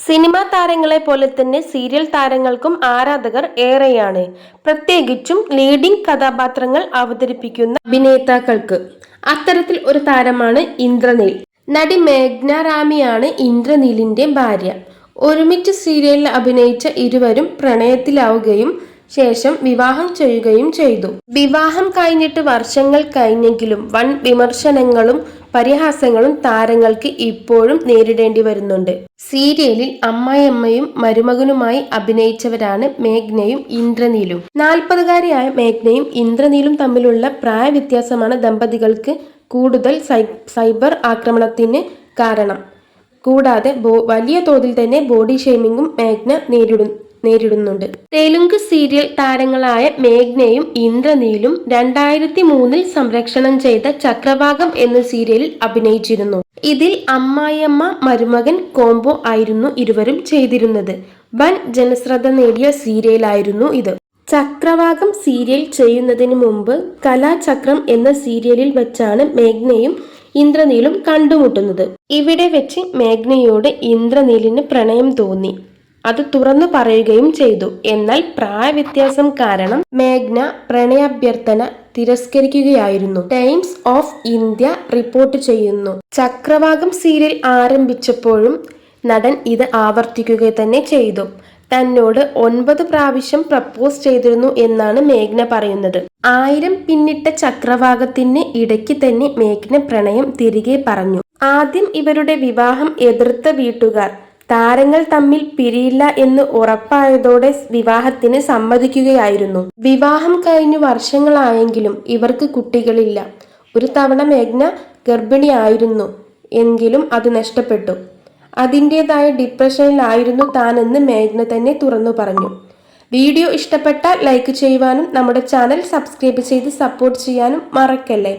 Cinema താരങ്ങളെ പോലെ തന്നെ സീരിയൽ താരങ്ങൾക്കും ആരാധകർ ഏറെയാണ്, പ്രത്യേകിച്ചും ലീഡിംഗ് കഥാപാത്രങ്ങൾ അവതരിപ്പിക്കുന്ന അഭിനേതാക്കൾക്ക്. അത്തരത്തിൽ ഒരു താരമാണ് ഇന്ദ്രനീൽ. നടി മേഘ്ന റാമിയാണ് ഇന്ദ്രനീലിന്റെ ഭാര്യ. ഒരുമിച്ച് സീരിയലിൽ അഭിനയിച്ച ഇരുവരും പ്രണയത്തിലാവുകയും ശേഷം വിവാഹം ചെയ്യുകയും ചെയ്തു. വിവാഹം കഴിഞ്ഞിട്ട് വർഷങ്ങൾ കഴിഞ്ഞെങ്കിലും വൻ വിമർശനങ്ങളും പരിഹാസങ്ങളും താരങ്ങൾക്ക് ഇപ്പോഴും നേരിടേണ്ടി വരുന്നുണ്ട്. സീരിയലിൽ അമ്മായിയമ്മയും മരുമകനുമായി അഭിനയിച്ചവരാണ് മേഘ്നയും ഇന്ദ്രനീലും. 40കാരിയായ മേഘ്നയും ഇന്ദ്രനീലും തമ്മിലുള്ള പ്രായ വ്യത്യാസമാണ് ദമ്പതികൾക്ക് കൂടുതൽ സൈബർ ആക്രമണത്തിന് കാരണം. കൂടാതെ വലിയ തോതിൽ തന്നെ ബോഡി ഷെയ്മിങ്ങും മേഘ്ന നേരിടുന്നുണ്ട്. തെലുങ്ക് സീരിയൽ താരങ്ങളായ മേഘ്നയും ഇന്ദ്രനീലും 2003 സംപ്രേഷണം ചെയ്ത ചക്രവാകം എന്ന സീരിയലിൽ അഭിനയിച്ചിരുന്നു. ഇതിൽ അമ്മായിയമ്മ മരുമകൻ കോംബോ ആയിരുന്നു ഇരുവരും ചെയ്തിരുന്നത്. വൻ ജനശ്രദ്ധ നേടിയ സീരിയലായിരുന്നു ഇത്. ചക്രവാകം സീരിയൽ ചെയ്യുന്നതിന് മുമ്പ് കലാചക്രം എന്ന സീരിയലിൽ വെച്ചാണ് മേഘ്നയും ഇന്ദ്രനീലും കണ്ടുമുട്ടുന്നത്. ഇവിടെ വെച്ച് മേഘ്നയോട് ഇന്ദ്രനീലിന് പ്രണയം തോന്നി. അത് തുറന്നു പറയുകയും ചെയ്തു. എന്നാൽ പ്രായവ്യത്യാസം കാരണം മേഘ്ന പ്രണയാഭ്യർത്ഥന തിരസ്കരിക്കുകയായിരുന്നു. ടൈംസ് ഓഫ് ഇന്ത്യ റിപ്പോർട്ട് ചെയ്യുന്നു. ചക്രവാകം സീരിയൽ ആരംഭിച്ചപ്പോഴും നടൻ ഇത് ആവർത്തിക്കുക തന്നെ ചെയ്തു. തന്നോട് 9 പ്രാവശ്യം പ്രപ്പോസ് ചെയ്തിരുന്നു എന്നാണ് മേഘ്ന പറയുന്നത്. 1000 പിന്നിട്ട ചക്രവാകത്തിന് ഇടയ്ക്ക് തന്നെ മേഘ്ന പ്രണയം തിരികെ പറഞ്ഞു. ആദ്യം ഇവരുടെ വിവാഹം എതിർത്ത വീട്ടുകാർ താരങ്ങൾ തമ്മിൽ പിരിയില്ല എന്ന് ഉറപ്പായതോടെ വിവാഹത്തിന് സമ്മതിക്കുകയായിരുന്നു. വിവാഹം കഴിഞ്ഞു വർഷങ്ങളായെങ്കിലും ഇവർക്ക് കുട്ടികളില്ല. ഒരു തവണ മേഘ്ന ഗർഭിണിയായിരുന്നു, എങ്കിലും അത് നഷ്ടപ്പെട്ടു. അതിൻ്റെതായ ഡിപ്രഷനിലായിരുന്നു താനെന്ന് മേഘ്ന തന്നെ തുറന്നു പറഞ്ഞു. വീഡിയോ ഇഷ്ടപ്പെട്ടാൽ ലൈക്ക് ചെയ്യുവാനും നമ്മുടെ ചാനൽ സബ്സ്ക്രൈബ് ചെയ്ത് സപ്പോർട്ട് ചെയ്യാനും മറക്കല്ലേ.